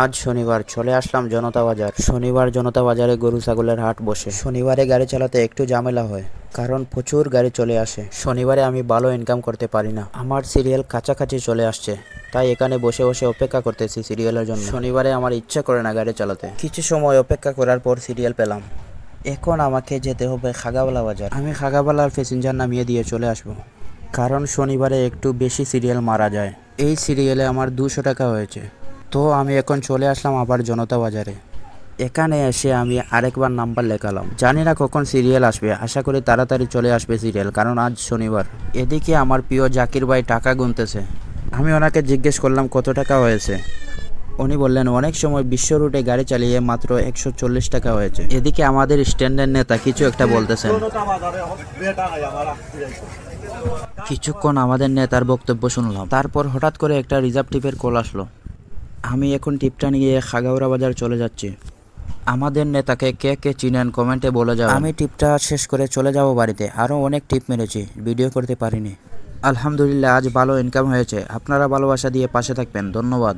আজ শনিবার চলে আসলাম জনতা বাজার। শনিবার জনতা বাজারে গরু ছাগলের হাট বসে। শনিবারে গাড়ি চালাতে একটু ঝামেলা হয়, কারণ প্রচুর গাড়ি চলে আসে। শনিবারে আমি ভালো ইনকাম করতে পারি না। আমার সিরিয়াল কাছাকাছি চলে আসছে, তাই এখানে বসে বসে অপেক্ষা করতেছি সিরিয়ালের জন্য। শনিবারে আমার ইচ্ছা করে না গাড়ি চালাতে। কিছু সময় অপেক্ষা করার পর সিরিয়াল পেলাম। এখন আমাকে যেতে হবে খাগাবালা বাজার। আমি খাগাবালার প্যাসেঞ্জার নামিয়ে দিয়ে চলে আসব, কারণ শনিবারে একটু বেশি সিরিয়াল মারা যায়। এই সিরিয়ালে আমার 200 টাকা হয়েছে। তো আমি এখন চলে আসলাম আবার জনতা বাজারে। এখানে এসে আমি আরেকবার নাম্বার লেখালাম। জানি না কখন সিরিয়াল আসবে, আশা করি তাড়াতাড়ি চলে আসবে সিরিয়াল, কারণ আজ শনিবার। এদিকে আমার প্রিয় জাকির ভাই টাকা গুনতেছে। আমি ওনাকে জিজ্ঞেস করলাম কত টাকা হয়েছে। উনি বললেন অনেক সময় বিশ্ব রুটে গাড়ি চালিয়ে মাত্র 140 টাকা হয়েছে। এদিকে আমাদের স্ট্যান্ডের নেতা কিছু একটা বলতেছেন। কিছুক্ষণ আমাদের নেতার বক্তব্য শুনলাম, তারপর হঠাৎ করে একটা রিজার্ভ টিপের কল আসলো। আমি এখন টিপটা নিয়ে খাগাউড়া বাজার চলে যাচ্ছি। আমাদের নেতাকে কে কে চিনেন কমেন্টে বলে যাও। আমি টিপটা শেষ করে চলে যাব বাড়িতে। আরও অনেক টিপ মেরেছি, ভিডিও করতে পারিনি। আলহামদুলিল্লাহ আজ ভালো ইনকাম হয়েছে। আপনারা ভালোবাসা দিয়ে পাশে থাকবেন, ধন্যবাদ।